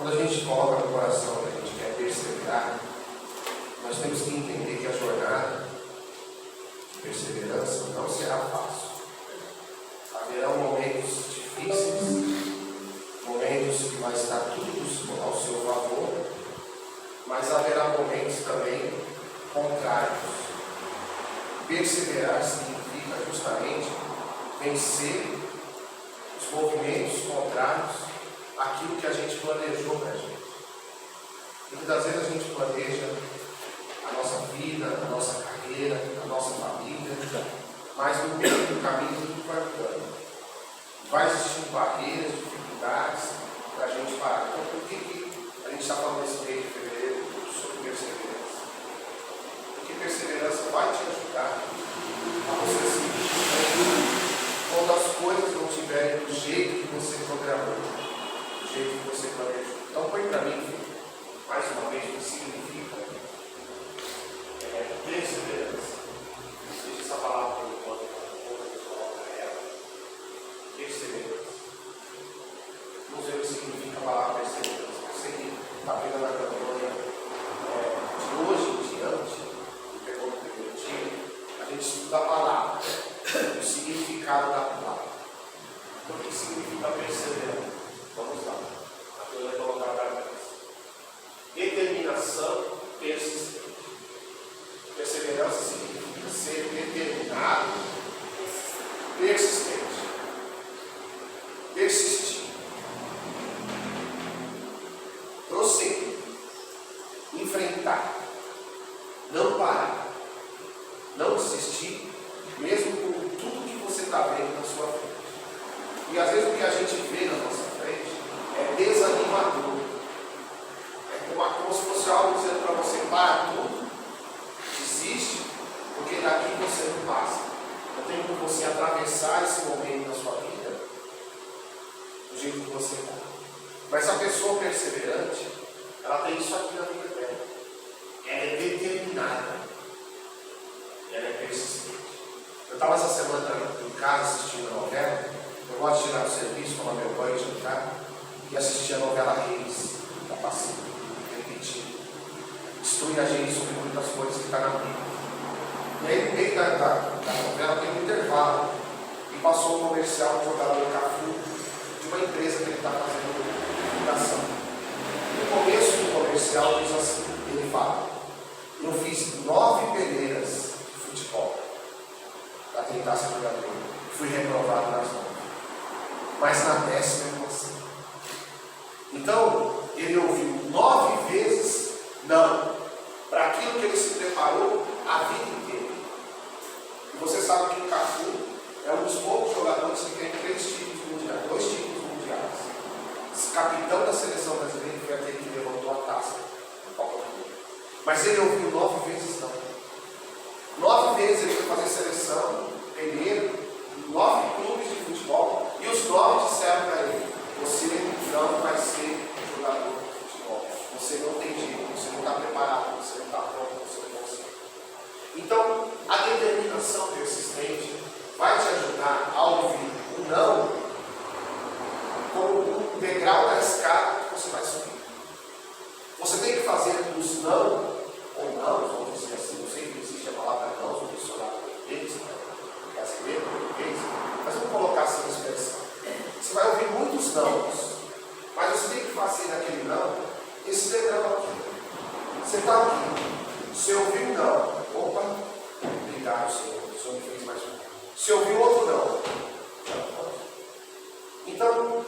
Quando a gente coloca no coração que a gente quer perseverar, nós temos que entender que a jornada de perseverança não será fácil. Haverão momentos difíceis, momentos que vai estar tudo ao seu favor, mas haverá momentos também contrários. Perseverar significa justamente vencer os movimentos contrários àquilo que a gente planejou para a gente. Muitas das vezes a gente planeja a nossa vida, a nossa carreira, a nossa família, mas no meio do caminho tudo vai mudando. Vai existindo barreiras, dificuldades para a gente parar. Então, por que a gente está falando nesse mês de fevereiro sobre perseverança? Porque perseverança vai te ajudar a você se quando as coisas não estiverem do jeito que você programou, do jeito que você planejou. Então, põe para mim, mais uma vez, o que significa perseverança. Deixa essa palavra por enquanto, coloca ela. Perseverança. Não sei o que significa a palavra perseverança. Você que está pegando a campanha de hoje em diante, que pegou no primeiro dia, a gente estuda a palavra, o significado da palavra. Então, o que significa perseverança? Vamos lá. A coisa vai colocar para nós. Determinação persistente. Perseverança significa ser determinado, persistente. Persistir. Prosseguir. Enfrentar. Não parar. Não desistir, mesmo com tudo que você está vendo na sua frente. E às vezes o que a gente vê na nossa frente é desanimador. É como se fosse algo dizendo para você: para tudo, desiste, porque daqui você não passa. Não tem como você atravessar esse momento na sua vida do jeito que você está. Mas a pessoa perseverante, ela tem isso aqui na vida dela. Ela é determinada. Ela é persistente. Eu estava essa semana em casa assistindo a novela. Eu gosto de chegar no serviço, tomar meu banho, jantar e assistir a novela Reis, da Passinha, repetindo. Instrui a gente sobre muitas coisas que está na Bíblia. E aí, no meio da novela, tem um intervalo. E passou um comercial do jogador Cafu, de uma empresa que ele está fazendo divulgação. No começo do comercial, diz assim: ele fala, eu fiz 9 peleiras de futebol para tentar ser jogador. Fui reprovado nas 9. Mas na 10ª eu consegui. Então, ele ouviu 9 vezes não, para aquilo que ele se preparou a vida inteira. E você sabe que o Cafu é um dos poucos jogadores que tem 3 títulos mundiais, 2 títulos mundiais. Esse capitão da seleção brasileira foi aquele que levantou a taça do Copa do Mundo. Mas ele ouviu 9 vezes não. 9 vezes ele foi fazer seleção, primeiro, 9 clubes de futebol, e os 9 disseram para ele: você não vai ser jogador de futebol, você não tem jeito, você não está preparado, você não está pronto, você não consegue. Então, a determinação persistente vai te ajudar a ouvir o não como um degrau da escada que você vai subir. Você tem que fazer os não, ou não, vamos dizer assim, não sei se existe a palavra não no dicionário português, brasileiro, português, mas vamos colocar assim uma expressão. Você vai ouvir muitos nãos, mas você tem que fazer daquele não esse degrau aqui. Você está aqui, você ouviu não, opa, obrigado, Senhor, o Senhor me fez mais um. Você ouviu outro não, então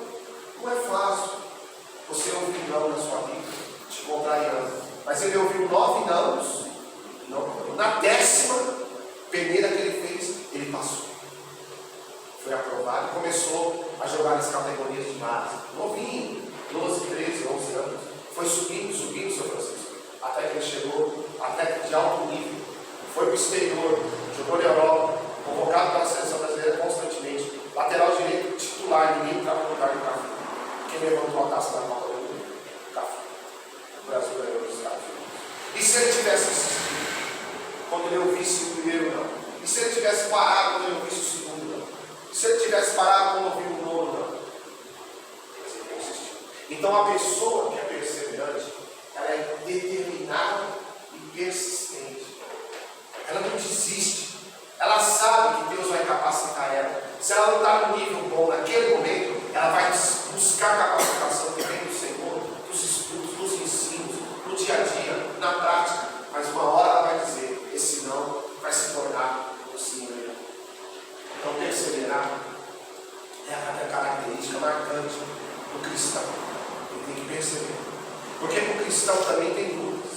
não é fácil você ouvir não na sua vida, te contrariando, mas ele ouviu 9 nãos, na 10ª peneira que ele fez, ele passou. Foi aprovado e começou a jogar nas categorias de base. Novinho, 12, 13, 11 anos. Foi subindo, São Francisco. Até que ele chegou, até de alto nível. Foi para o exterior, jogou na Europa, convocado pela seleção brasileira constantemente. Lateral direito, titular, ninguém estava no lugar do Cafu. Quem levantou a taça da Copa do Mundo? Cafu. O Brasil ganhou dos Estados Unidos. E se ele tivesse assistido, quando ele ouvisse o primeiro não? E se ele tivesse parado quando ele ouvisse o segundo não? E se ele tivesse parado quando ouviu o nono não? Então a pessoa que é perseverante, ela é determinada e persistente. Ela não desiste. Ela sabe que Deus vai capacitar ela. Se ela não está no nível bom naquele momento, ela vai buscar a capacitação que vem do Senhor, dos estudos, dos ensinos, no dia a dia, na prática. Mas uma hora ela vai dizer, esse não vai se tornar um sim. Então perseverar é a característica marcante do cristão. Ele tem que perseverar. Porque o cristão também tem dúvidas,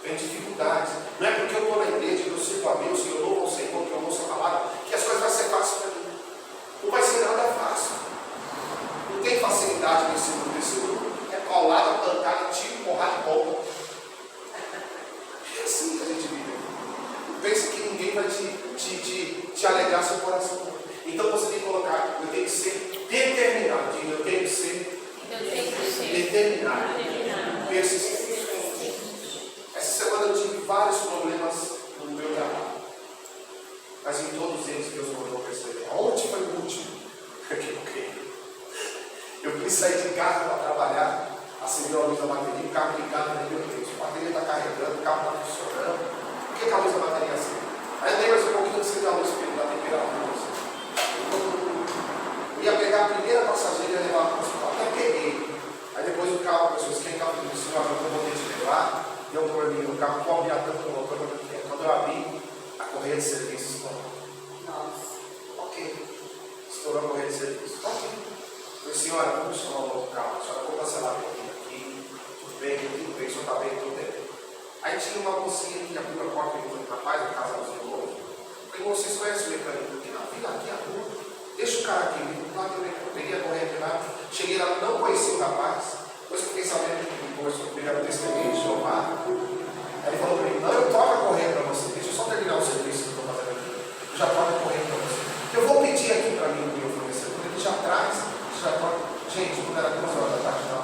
tem dificuldades. Não é porque eu estou na igreja, que eu sirvo a Deus, que eu louvo ao Senhor, que eu ouço a palavra, que as coisas vão ser fáceis para mim. Não vai ser nada fácil. Não tem facilidade nesse mundo. Esse mundo é paulada, pancada, tiro, porrada e bomba. É assim que a gente vive. Não pensa que ninguém vai te alegrar seu coração. Então você tem que colocar, eu tenho que ser determinado. Eu tenho que ser determinado. Persistente. Essa semana eu tive vários problemas no meu trabalho. Mas em todos eles Deus mandou perceber. Ontem foi o último. Eu quis sair de casa para trabalhar, acendeu a luz da bateria, o carro ligado, meu Deus, a bateria está carregando, o carro está funcionando. Por que a luz da bateria acende? Aí eu dei mais um pouquinho de a luz da temperatura. Eu ia pegar a primeira passageira e ia levar para o hospital. Até peguei. Aí depois o carro começou a esquentar, eu disse, eu vou poder te levar. Deu um probleminha no carro, pode abrir tanto no motor, quando eu abri, a correia de serviço estourou. Nossa. Ok. Estourou a correia de serviço. Ok. Eu falei, senhora, vamos chamar um outro carro. A senhora, vou cancelar a corrida aqui. Tudo bem, o senhor está bem, tudo bem. Aí tinha uma mocinha que abriu a porta e falou, rapaz, a casa não se novo. Eu falei, vocês conhecem o mecânico? Vem aqui a rua. Deixa o cara aqui. Eu peguei a correia de lá. Cheguei lá, não conheci o rapaz. Depois eu fiquei sabendo que ele conversou comigo, era um testemunho de Jeová. Aí ele falou para mim, não, eu troco a correia para você. Deixa eu só terminar o serviço que eu estou fazendo aqui. Eu já troco a correia para você. Eu vou pedir aqui para mim o meu fornecedor. Ele já traz, já troca. Gente, quando era 2 horas da tarde, não.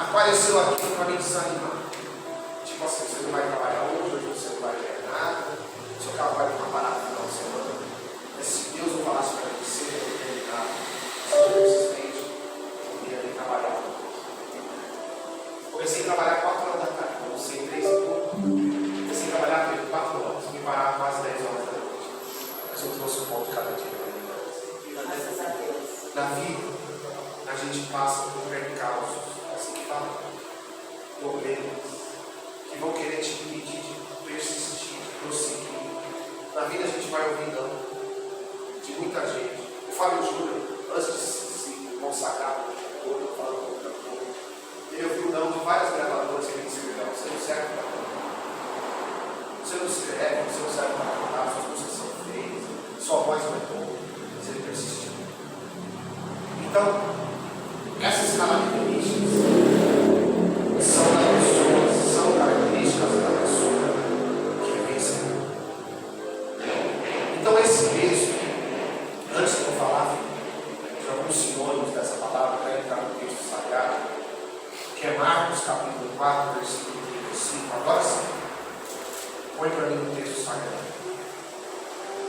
Apareceu aqui para me desanimar. Tipo assim, você não vai trabalhar hoje você não vai ganhar nada. Seu carro vai ficar parado no final de semana. Mas se Deus não falasse para mim, seja determinado, seja persistente, eu ia trabalhar. Comecei a trabalhar 4 horas da tarde, comecei 3 e pouco. Comecei a trabalhar 4 horas, me parar quase 10 horas da noite. Mas eu trouxe um ponto cada dia. Graças a Deus. Na vida, a gente passa por percalços, assim que fala, problemas, que vão querer te impedir de persistir, de prosseguir. Na vida a gente vai ouvir não de muita gente. O Fábio Júnior, antes de se consagrar, ele ouviu não de várias gravadoras que ele disse, não, você não serve para cantar. Você não escreve, você não serve para cantar, suas músicas são feias, sua voz não é boa, mas ele persistiu. Então, essas características são das pessoas, são características da pessoa que é vencedora. Então, esse texto, antes de eu falar de alguns sinônimos dessa palavra para entrar no texto sagrado, que é Marcos capítulo 4, versículo 35. Agora sim, põe para mim no texto sagrado.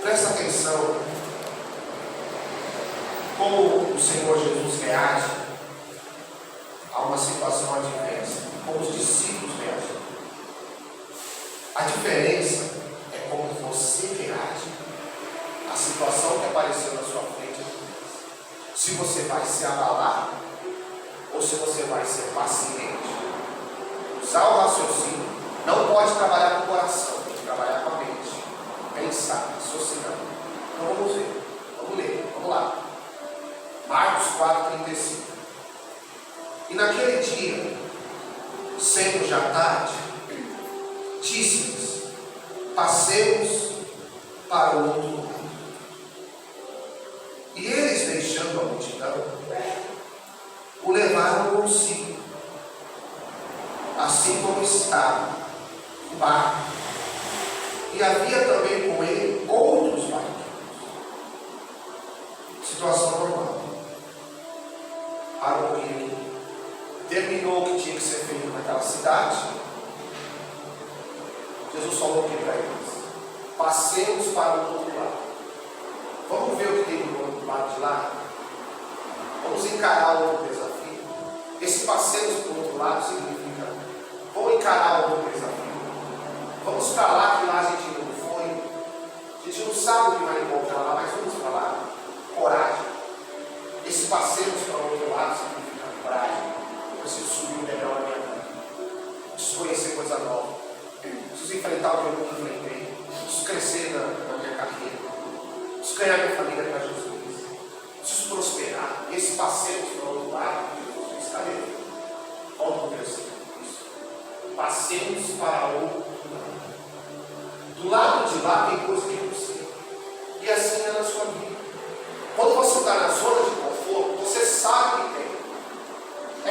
Presta atenção como o Senhor Jesus reage a uma situação adversa, como os discípulos reagem. A diferença é como você reage à situação que apareceu na sua frente. Se você vai se abalar ou se você vai ser paciente, usar o raciocínio. Não pode trabalhar com o coração, tem que trabalhar com a mente, pensar, raciocinar. Então vamos ver, vamos ler, vamos lá. Marcos 4,35. E naquele dia, sendo já tarde, disse-lhes, passemos para o outro lado. E eles, deixando a multidão, o levaram consigo, assim como estava o barco. E havia também com ele outros barcos. Situação normal. Para um pouquinho. Terminou o que tinha que ser feito naquela cidade. Jesus falou aqui para eles: passemos para o outro lado. Vamos ver o que tem do outro lado de lá? Vamos encarar outro desafio. Esse passemos para o outro lado significa: vamos encarar algum desafio. Vamos para lá, que lá a gente ainda não foi. A gente não sabe o que vai encontrar lá, mas vamos para lá. Coragem. Esse passemos para o outro lado significa coragem. Eu preciso subir o degrau na minha vida. Preciso conhecer coisa nova. Preciso enfrentar o que eu nunca enfrentei. Preciso crescer na minha carreira. Preciso ganhar minha família para Jesus. Preciso prosperar. Esse passemos para o outro lado, Jesus está dentro. Olha o versículo. Passemos para o outro lado. Do lado de lá tem coisa que eu não sei. E assim é na sua vida. Quando você está na zona de conforto, você sabe que tem.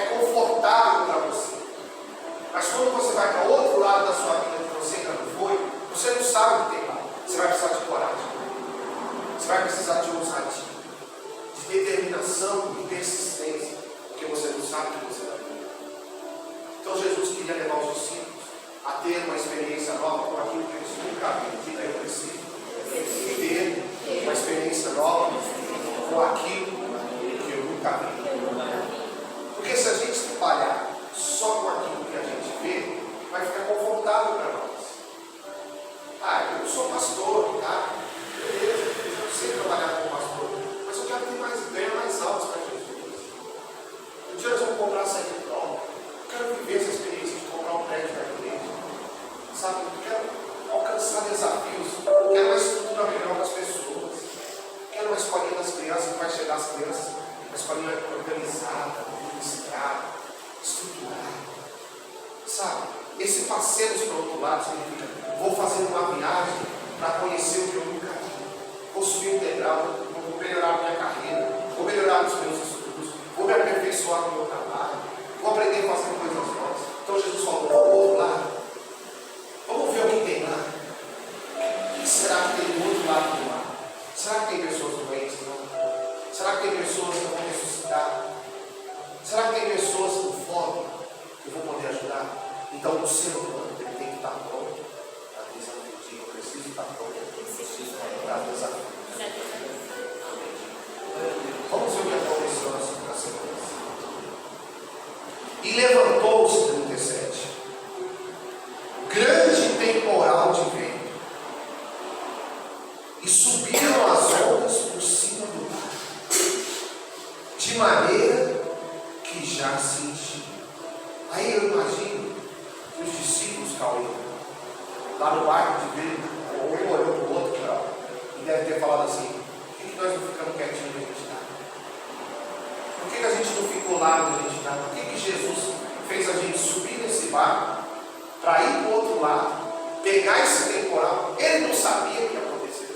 É confortável para você. Mas quando você vai para o outro lado da sua vida que você ainda não foi, você não sabe o que tem lá. Você vai precisar de coragem. Você vai precisar de ousadia, de determinação e persistência, porque você não sabe o que você vai ver. Então Jesus queria levar os discípulos a ter uma experiência nova com aquilo que eles nunca viram. Diga, eu preciso ter uma experiência nova com aquilo que eu nunca vi. Porque se a gente trabalhar só com aquilo que a gente vê, vai ficar confortável para nós. Ah, eu sou pastor, tá? Beleza, eu não sei trabalhar como pastor, mas eu quero ter mais ganhos mais altos para Jesus. Um dia nós vamos comprar essa prova. Eu quero viver essa experiência de comprar um prédio da igreja. Sabe, eu quero alcançar desafios. Eu quero uma estrutura melhor para as pessoas. Eu quero uma escolinha das crianças que vai chegar às crianças, uma escolinha organizada, administrada, estruturada. Sabe, esse passeios para o outro lado significa: vou fazer uma viagem para conhecer o que eu nunca vi. Vou subir um degrau, vou melhorar a minha carreira, vou melhorar os meus estudos, vou me aperfeiçoar no meu trabalho, vou aprender a fazer coisas novas. Então Jesus falou: vamos para o outro lado. Vamos ver o que tem lá. O que será que tem do outro lado do mar? Será que tem pessoas doentes? Não? Será que tem pessoas que vão ressuscitar? Será que tem pessoas com fome que vão poder ajudar? Então o ser humano ele tem que estar pronto para desafio. Eu preciso estar pronto para desafio. Vamos ver o que aconteceu na sequência. E levantou-se, 37, grande temporal de vento, e subiram as ondas por cima do mar, de maneira que já se enchia. Aí eu imagino que os discípulos, Cauê, lá no barco de ver, um olhou para o outro, e deve ter falado assim: por que nós não ficamos quietinhos onde a gente está? Por que a gente não ficou lá onde a gente está? Por que Jesus fez a gente subir nesse barco para ir para o outro lado, pegar esse temporal? Ele não sabia o que ia acontecer.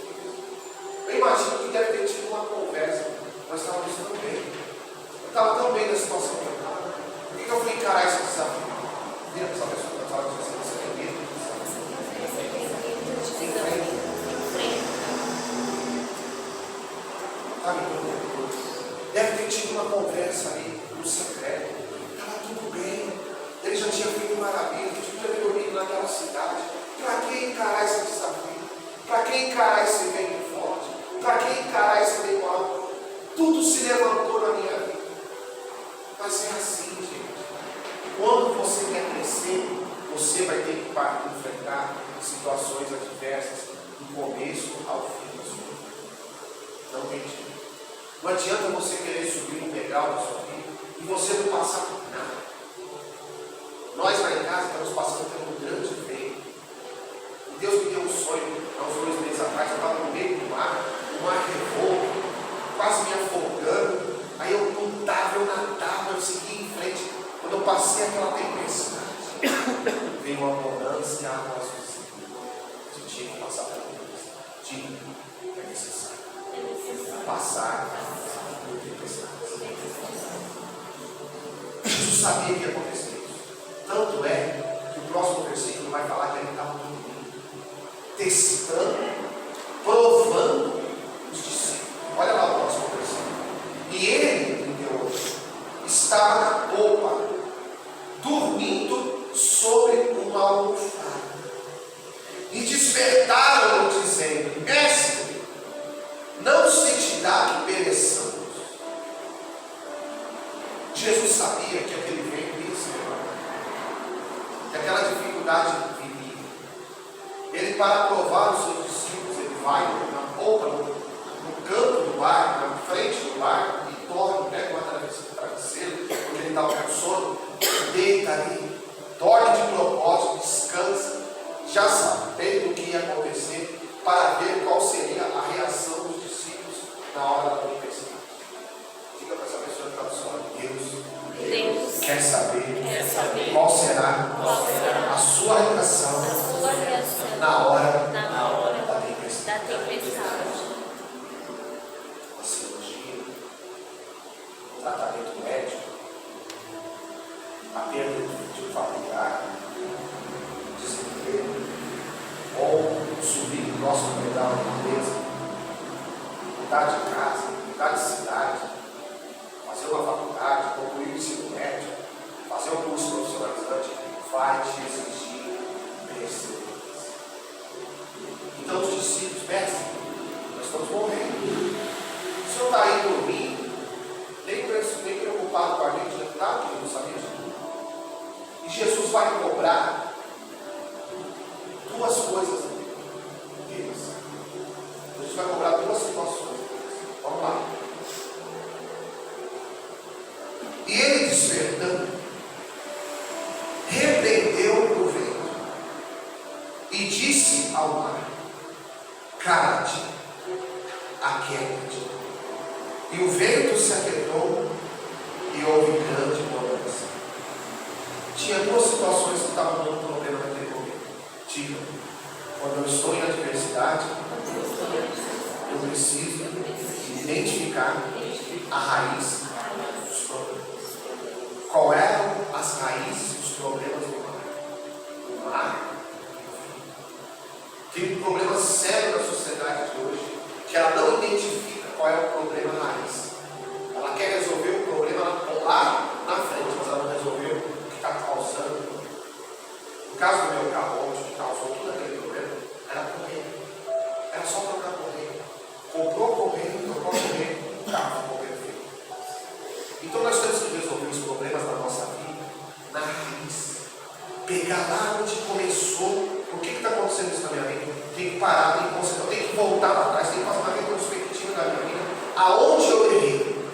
Eu imagino que deve ter tido uma conversa. Nós estávamos tão bem. Eu estava tão bem na situação que eu estava. Por que eu fui encarar esse desafio? Vira para essa pessoa que fala que você tem medo do desafio. Deve ter tido uma conversa ali no secreto. Estava tudo bem. Ele já tinha feito maravilha. A gente podia ter dormido naquela cidade. Para que encarar esse desafio? Para que encarar esse vento forte? Para que encarar esse vento alto? Tudo se levantou na minha vida. Mas é assim, gente. Quando você quer crescer, você vai ter que enfrentar situações adversas do começo ao fim da sua vida. Não tem jeito. Não adianta você querer subir um degrau da sua vida e você não passar por nada. Nós lá em casa estamos passando por um grande vento. E Deus me deu um sonho há uns 2 meses atrás. Eu estava no meio do mar, o mar revolto, quase me afogando. Aí eu lutava, eu nadava, eu seguia em frente. Quando eu passei aquela tempestade, veio uma bonança e a água suficiente. Eu tinha que passar pela tempestade. Tinha, é necessário. Passar por tempestades. Jesus sabia que ia acontecer isso. Tanto é que o próximo versículo vai falar que ele estava dormindo, testando, provando os discípulos. Olha lá o próximo versículo. E ele, 38, estava na popa, dormindo sobre uma almofada. E despertaram-no, dizendo: Mestre, não se te dá que pereçamos. Jesus sabia que aquele vento ia se levantar, que aquela dificuldade viria. Ele, para provar os seus discípulos, ele vai na ponta, no canto do barco, na frente do barco, e dorme, pega uma travesseiro, porque ele estava com sono, deita ali, dorme de propósito, descansa, já sabendo o que ia acontecer, para ver qual seria a reação dos discípulos na hora da tempestade. Diga para essa pessoa que está do seu lado: Deus quer saber qual será a sua reação na hora da tempestade. A cirurgia, o tratamento médico, a perda de um familiar, desemprego, ou subir no nosso pedal de empresa, mudar de casa, mudar de cidade, fazer uma faculdade, concluir o ensino médio, fazer um curso profissionalizante, vai te exigir perseverança. Então os discípulos, mestre, nós estamos morrendo. O senhor está aí dormindo, nem preocupado com a gente, já está, que não sabia disso. E Jesus vai cobrar duas coisas deles. Jesus vai cobrar duas situações deles. Vamos lá. E ele, despertando, repreendeu o vento e disse ao mar: cala-te, aquieta-te. E o vento se aquietou e houve grande bonança. Tinha duas situações que estavam dando problema naquele momento. Diga: quando eu estou em adversidade, eu preciso identificar a raiz dos problemas. Qual eram as raízes dos problemas do mar? O mar. Tem um problema sério na sociedade de hoje, que ela não identifica qual é o problema raiz. Ela quer resolver o problema lá na frente, mas ela não resolveu o que está causando. No caso do meu carro, onde que causou todo aquele problema, era a correia. Era só trocar a correia. Comprou a correia, trocou a correia, o carro ficou perfeito. Então nós temos que resolver os problemas da nossa vida na raiz. Pegar lá onde começou. O que está acontecendo isso na minha vida? Tem que parar, tem que concentrar, tem que voltar para trás, tem que fazer uma retrospectiva da minha vida. Aonde eu errei?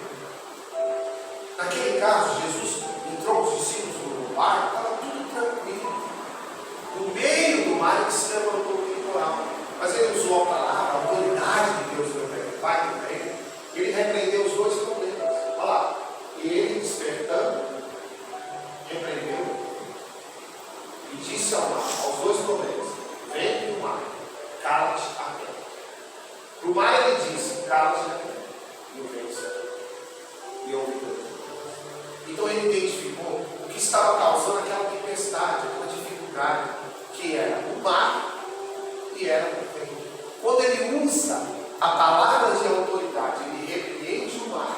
Naquele caso, Jesus entrou com os discípulos no barco, estava tudo tranquilo. No meio do mar ele se levantou o litoral. Mas ele usou a palavra, a autoridade de Deus, meu Pai também. Ele repreendeu os dois problemas. Olha lá. E ele, despertando, repreendeu e disse ao mar, aos dois problemas: vem do mar, cala-te a terra. Para o mar ele disse: cala-te a terra. E o vento se acalmou. E ouviu. Então ele identificou o que estava causando aquela tempestade, aquela dificuldade, que era o mar e era o vento. Quando ele usa a palavra de autoridade, ele repreende o mar,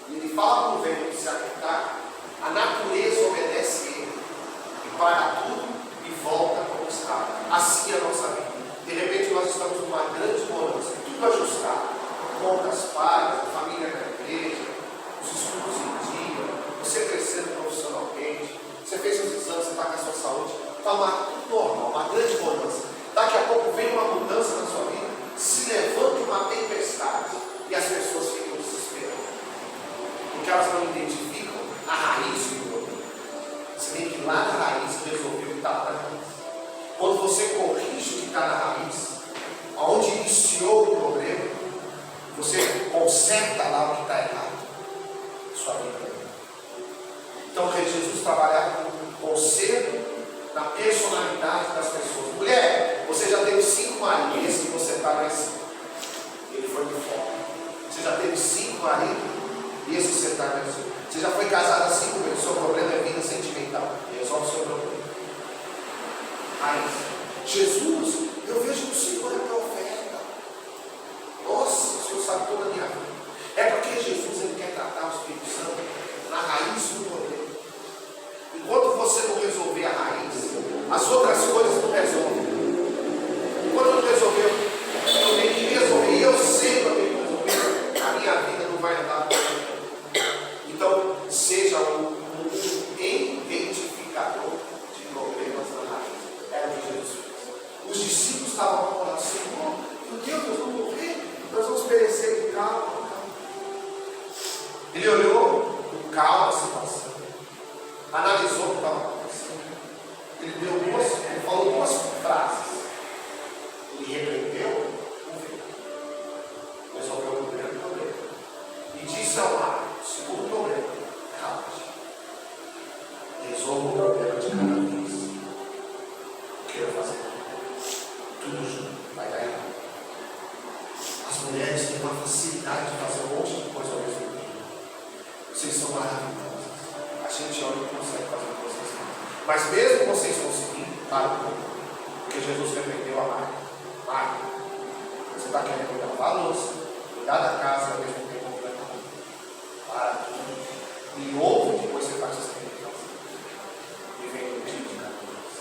e ele fala para o vento se aquietar, a natureza obedece ele, e para tudo e volta como estava. Assim é a nossa vida. De repente nós estamos numa grande bonança, tudo ajustado, contas pagas, a família na igreja, os estudos em dia, você crescendo profissionalmente, você fez os exames, você está com a sua saúde, está tudo normal, uma grande bonança. Daqui a pouco vem uma mudança na sua vida, se levanta uma tempestade e as pessoas ficam desesperadas, porque elas não identificam a raiz do problema. Você tem que ir lá na raiz resolver o que está na raiz. Quando você corrige o que está na raiz, aonde iniciou o problema, você conserta lá o que está errado. Sua vida. Então, Jesus trabalhava com conserto na personalidade das pessoas. Mulher, você já teve 5 maridos, esse que você está mais 5. Ele foi de fora. Você já teve 5 maridos, e esse que você está mais 5. Você já foi casada 5 vezes, o seu problema é vida sentimental. Resolve o seu problema. Mas, Jesus, eu vejo que o Senhor é profeta. Nossa, o Senhor sabe toda a minha vida. É porque Jesus ele quer tratar o Espírito Santo na raiz do problema. Enquanto você não resolver a raiz, as outras coisas não resolvem. Enquanto não resolver, eu tenho que resolver. E eu sei que eu tenho que resolver. A minha vida não vai andar por aí. Então, se Ele olhou com calma a situação, analisou o que estava acontecendo. Ele falou duas frases. Ele repreendeu o vento, resolveu o primeiro problema. E disse ao mar, o segundo problema, calma-te. Resolva o problema de cada vez. O que eu vou fazer? Tudo junto, vai dar errado. As mulheres têm uma facilidade de fazer um monte de coisa ao mesmo tempo. Vocês são maravilhosas. A gente olha e consegue fazer coisas. Mas mesmo vocês conseguindo, para um pouco. Porque Jesus repreendeu a Marta. Marta, você está querendo cuidar da louça, cuidar da casa ao mesmo tempo que vai estar. Para tudo. E ouve, depois você faz as coisas. E vem o dia de cada vez.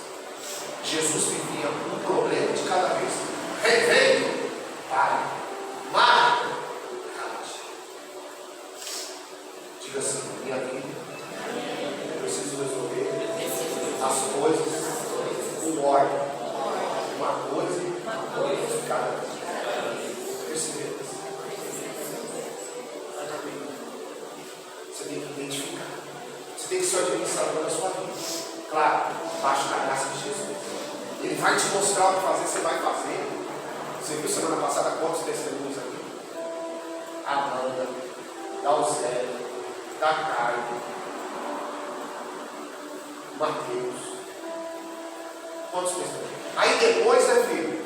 Jesus vivia um problema de cada vez. Revendo, para. Marta, cala-te. Diga assim, minha vida, eu preciso resolver as coisas com ordem. Uma coisa de cada vez. Percebeu? Você tem que identificar. Você tem que ser o administrador da sua vida. Claro, baixo da graça de Jesus. Ele vai te mostrar o que fazer, você vai fazer. Você viu semana passada quantos testemunhos aqui? Amanda, da Alzélia, da Carmen, Mateus. Quantos testemunhos? Aí depois, filho,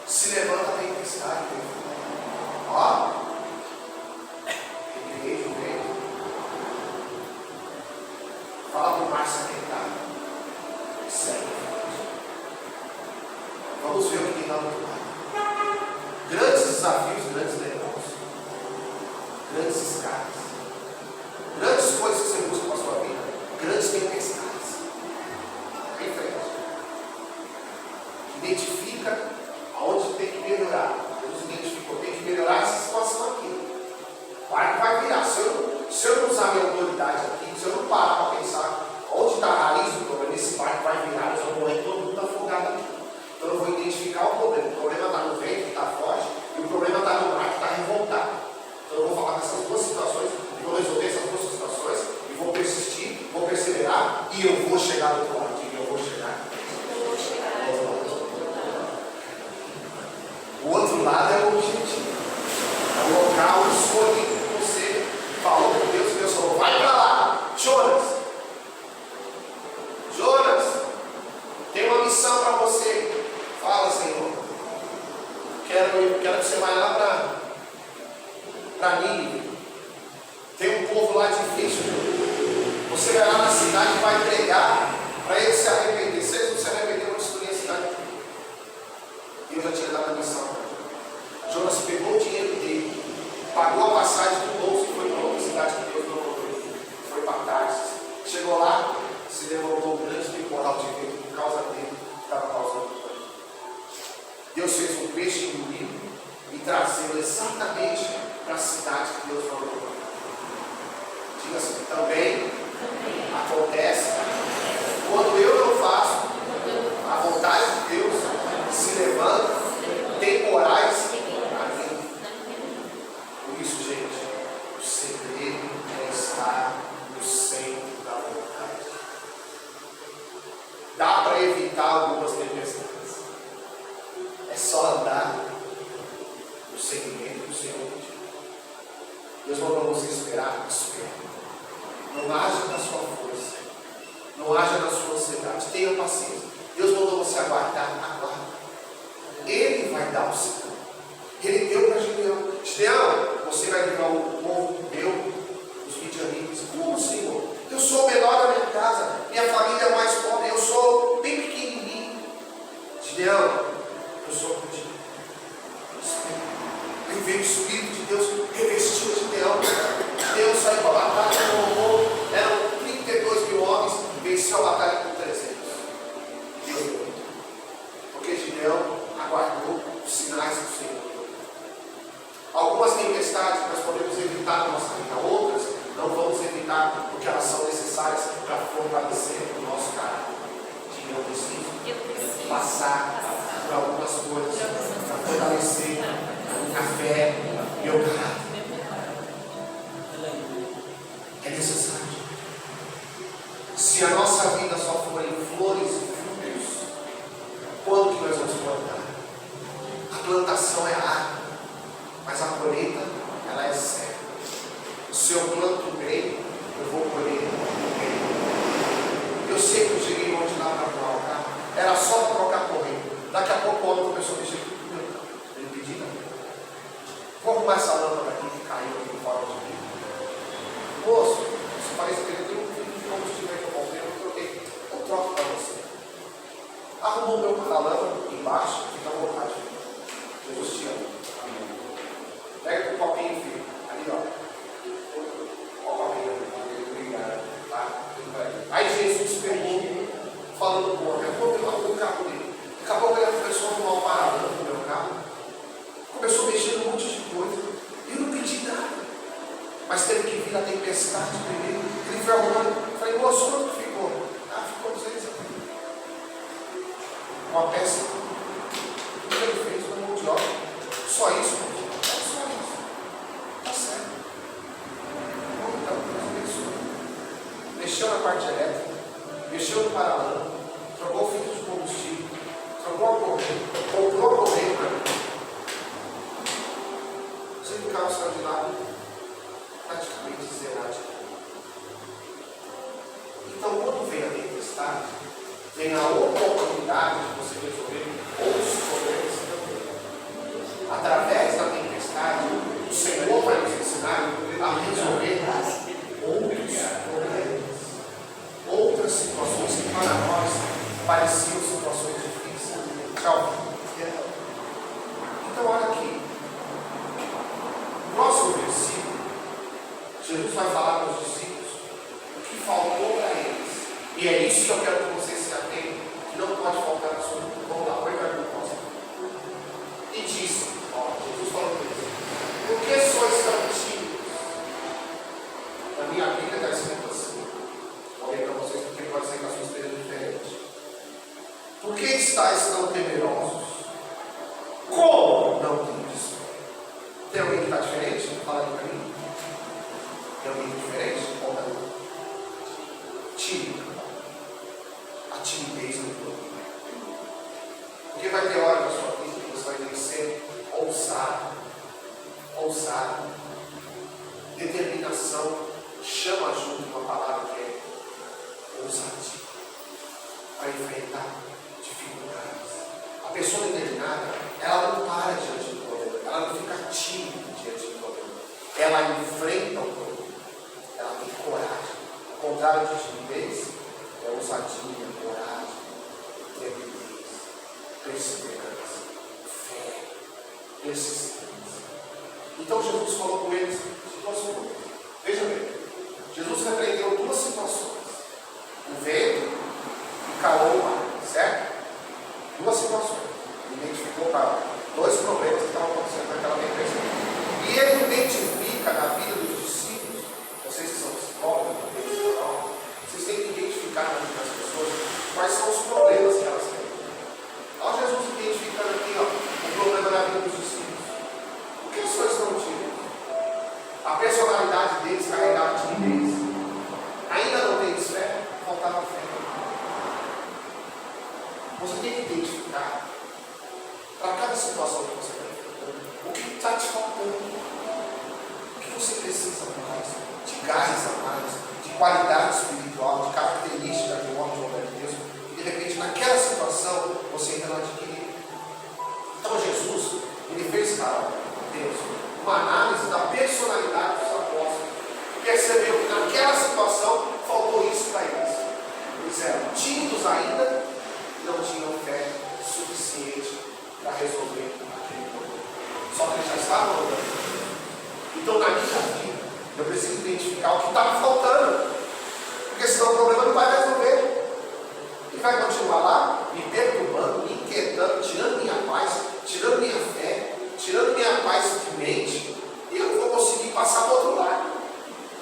se levanta a tempestade. Ó, igreja, vem. Fala para o mar se aquietar. Segue. Vamos ver o que tem lá do outro lado. Grandes desafios, grandes negócios, grandes escadas, grandes coisas que você busca para a sua vida, grandes tempestades. Em frente. Identifica aonde tem que melhorar. Jesus identificou, tem que melhorar essa situação aqui. Vai virar. Se eu não usar minha autoridade aqui, se eu não parar para pensar onde está a raiz do problema, esse barco vai virar, nós vamos morrer todo mundo afogado aqui. Então eu vou identificar o problema. O problema está no vento, que está forte, e o problema está no mar, que está revoltado. Então eu vou falar dessas duas situações, e vou resolver essas duas situações, e vou persistir, vou perseverar, e eu vou chegar do outro lado. E eu vou chegar. O outro lado é o objetivo. É o local escolhido por você. Falou com Deus, Deus falou, vai para lá. Jonas, tem uma missão para você. Fala, Senhor. Quero que você vá lá para Nínive. Tem um povo lá difícil. Você vai lá na cidade e vai pregar para eles se arrepender. Se eles não se arrependerem, eu vou destruir a cidade. Deus já tinha dado a missão. Jonas pegou o dinheiro dele, pagou a passagem do bolso e foi para outra cidade que Deus não colocou. Foi para Tarsis. Chegou lá, se levantou um grande temporal de vento por causa dele, que estava causando o problema. Deus fez um peixe engolir e trazê-lo exatamente para a cidade que Deus falou. Diga assim, também acontece quando eu não faço a vontade de Deus, se levanta temporais para mim. Por isso, gente, o segredo é estar no centro da vontade. Dá para evitar algumas tempestades. É só andar no segmento do Senhor. Deus mandou você esperar, espera. Não haja na sua força, não haja na sua ansiedade, tenha paciência. Deus mandou você aguardar, aguarde. Ele vai dar o sinal. Ele deu para Gideão. Gideão, você vai livrar o povo meu, os midianitas. Como, Senhor? Eu sou o menor da minha casa, minha família é mais pobre, eu sou bem pequenininho. Gideão, eu sou contigo. Aí veio o Espírito de Deus, revestiu Gideão. Gideão saiu para a batalha, eram 32 mil homens, venceu a batalha com 300. Deus deu. Porque Gideão aguardou os sinais do Senhor. Algumas tempestades nós podemos evitar na nossa vida, outras não vamos evitar porque elas são necessárias para fortalecer o nosso caráter. Eu preciso passar por algumas coisas para fortalecer a minha fé, meu caráter. Se a nossa vida só for em flores e frutos, quando que nós vamos plantar? A plantação é árvore, mas a colheita, ela é certa. Se eu planto bem, eu vou colher bem. Eu sei que eu cheguei ontem lá para arrumar o carro, era só trocar corrente. Daqui a pouco o homem começou a mexer com o meu carro. Ele pediu não. Vou arrumar essa lâmpada aqui que caiu aqui fora de mim. Moço, isso parece que ele tem um filho de combustível que eu comprei, eu troquei. Eu troco para você. Arrumou o meu lâmpada embaixo, fica à vontade. Jesus te ama. Pega o copinho, filho. Ali, ó. Aí Jesus pegou, falando com o homem, o carro dele. Daqui a pouco ele começou a tomar um paralelo no meu carro. Começou a mexer num monte de coisa. Eu não pedi nada. Mas teve que vir a tempestade primeiro. Ele foi arrumando. Eu falei, moço, quanto ficou? Ah, ficou 200 aqui. Uma peça. O que ele fez foi um de obra. Só isso, moço. É só isso. Tá certo. Então, Deus abençoe. Mexeu na parte elétrica, mexeu no paralelo, trocou o filtro de combustível, trocou a corrente, comprou a corrente para mim. Você do carro saiu de lá praticamente zerado. Então, quando vem a tempestade, vem a oportunidade de você resolver outros problemas também. Através da tempestade, o Senhor vai nos ensinar a resolver outros problemas. Outras situações que para nós pareciam situações difíceis. Tchau. Então, olha aqui. No próximo versículo, Jesus vai falar para os discípulos o que faltou para eles. E é isso que eu quero que vocês se atentem, que não pode faltar na sua vida. Vamos lá, põe para mim o próximo. E disse, ó, Jesus falou para eles: por que sois tão tímidos? Na minha Bíblia está escrito assim. Vou ler para vocês porque pode ser que a sua esteja diferente. Por que estáis tão temerosos? Como não tendes fé? Tem alguém que está diferente? Fala aqui para mim. Tem alguém diferente? Ou não? Tímido. A timidez no corpo. Porque vai ter hora na sua vida que você vai ter que ser ousado. Ousado. Determinação. Chama junto uma palavra que é ousadia. Para enfrentar dificuldades. A pessoa determinada, ela não para diante do problema. Ela não fica tímida diante do problema. Ela enfrenta o problema. Ela tem coragem. Ao contrário de timidez, é ousadia, coragem, timidez, perseverança, fé, persistência. Então Jesus falou com eles situações. Veja bem, Jesus repreendeu duas situações. O vento e calou o mar, certo? Duas situações. Ele identificou para dois problemas que estavam acontecendo naquela tempestade. E ele identifica na vida dos discípulos, vocês que são psicólogos, vocês têm que identificar na vida das pessoas quais são os problemas que elas têm. Olha Jesus identificando aqui, ó, o problema na vida dos discípulos. Por que as pessoas estão tímidas? A personalidade deles carregava timidez. Ainda não tem fé, faltava fé. Você tem que identificar, para cada situação que você está enfrentando, o que está te faltando. O que você precisa mais? De gás a mais, de qualidade espiritual, de características de um homem de Deus. E de repente, naquela situação, você ainda não adquiriu. Então, Jesus, ele fez, Deus, uma análise da personalidade dos apóstolos. Percebeu que naquela situação faltou isso para eles. Eles eram tímidos ainda e não tinham fé suficiente para resolver aquele problema. Só que eles já estavam andando. Então, na minha vida, eu preciso identificar o que está me faltando. Porque senão o problema não vai resolver. Ele vai continuar lá, me perturbando, me inquietando, tirando minha paz, tirando minha fé, tirando minha paz de mente. E eu não vou conseguir passar para o outro lado.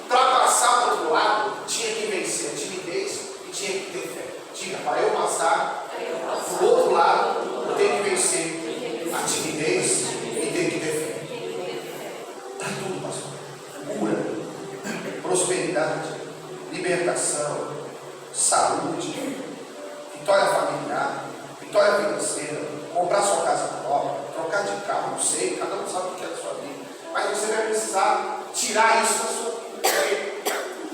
Para passar para o outro lado, tinha que vencer a timidez e tinha que ter fé. Diga, para eu passar para o outro lado, eu tenho que vencer a timidez e tenho que ter fé. Está tudo, pastor. Cura, prosperidade, libertação, saúde, vitória familiar, vitória financeira, comprar sua casa própria, trocar de carro, não sei, cada um sabe o que é da sua vida. Mas você vai precisar tirar isso da sua vida.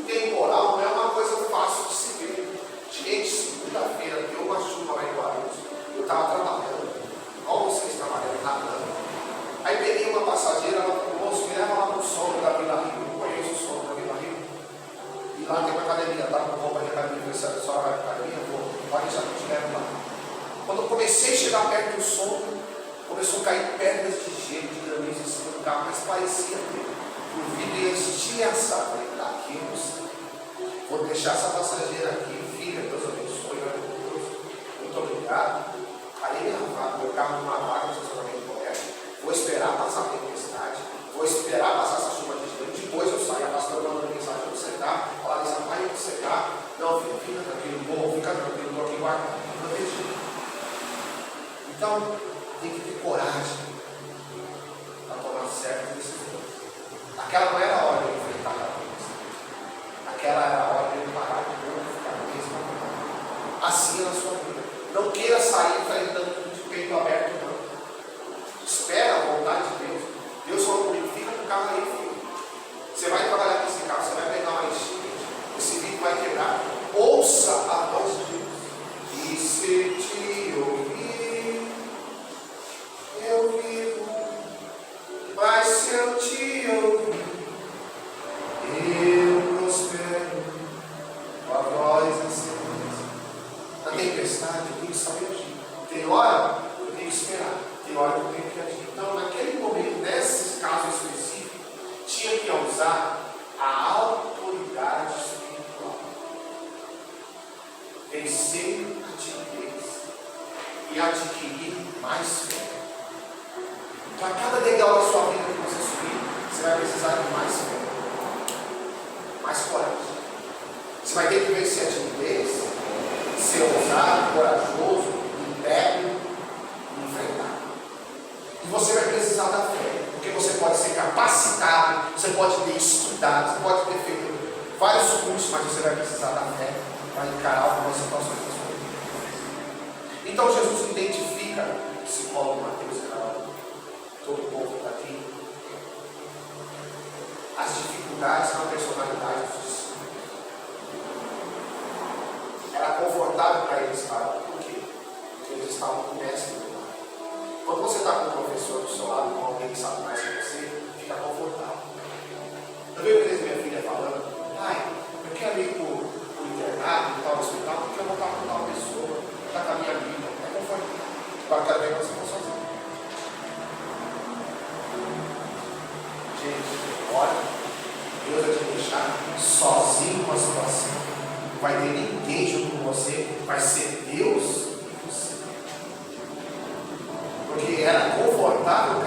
Temporal não é uma coisa fácil de se ver. Gente, segunda-feira deu uma chuva lá em Guarulhos. Eu estava trabalhando, igual vocês trabalhando, nadando. Aí peguei uma passageira, ela falou, moço, me leva lá no sono da Vila Rio. Eu conheço o sono da Vila Rio. E lá tem uma academia, tá com roupa de academia. Se a senhora vai para a academia, eu vou. Pode já te levo lá. Quando eu comecei a chegar perto do sono, começou a cair pedras de gelo, de granizo em cima do carro, mas parecia que o vidro ia estilhaçar. Falei, daqui eu não sei. Vou deixar essa passageira aqui, filha, Deus abençoe, muito obrigado. Aí meu carro numa vaga, estacionamento correto. Vou esperar passar a tempestade, vou esperar passar essa chuva de gelo. Depois eu saio, a pastora mandando mensagem, onde você está? Ela diz, pai, onde você está? Não, filho, fica tranquilo, morro, fica tranquilo, estou aqui guardado. Não tem jeito. Então, tem que ter coragem para tomar certas decisões. Aquela não era a hora de enfrentar a coisa. Aquela era a hora de parar de novo, ficar na mesma coisa. Assim é na sua vida. Não queira sair enfrentando tudo de peito aberto, não. Espera a vontade de Deus. Deus falou comigo, fica no carro aí, filho. Você vai trabalhar com esse carro, você vai pegar uma enchente, esse vidro vai quebrar. Ouça a voz de Deus. E se te ouvir, eu vivo. Mas se eu te ouvir, eu prospero. Com a voz da certeza. Na tempestade, eu tenho que saber agir. Tem hora eu tenho que esperar. Tem hora que eu tenho que agir. Então, naquele momento, nesse caso específico, tinha que usar a autoridade espiritual. Vencer a timidez e adquirir mais fé. Para cada degrau da sua vida que você subir, você vai precisar de mais fé, mais coragem. Você vai ter que vencer a timidez, ser ousado, corajoso, íntegro, e enfrentar. E você vai precisar da fé, porque você pode ser capacitado, você pode ter estudado, você pode ter feito vários cursos, mas você vai precisar da fé para encarar algumas situações da sua vida. Então Jesus identifica o psicólogo Mateus Carvalho, todo o povo está aqui, as dificuldades na personalidade dos discípulos. Era confortável para eles estar, por quê? Porque eles estavam com o mestre do lado. Quando você está com um professor do seu lado, com alguém que sabe mais que você, fica confortável. Eu vi uma vez minha filha falando, pai, eu quero ir para o internato, para o hospital, porque eu vou estar com tal pessoa, está com a minha amiga, é confortável. Agora quero ver você for sozinho. Gente, olha, Deus vai te deixar sozinho com a situação. Não vai ter ninguém junto com você, vai ser Deus e você. Porque era confortável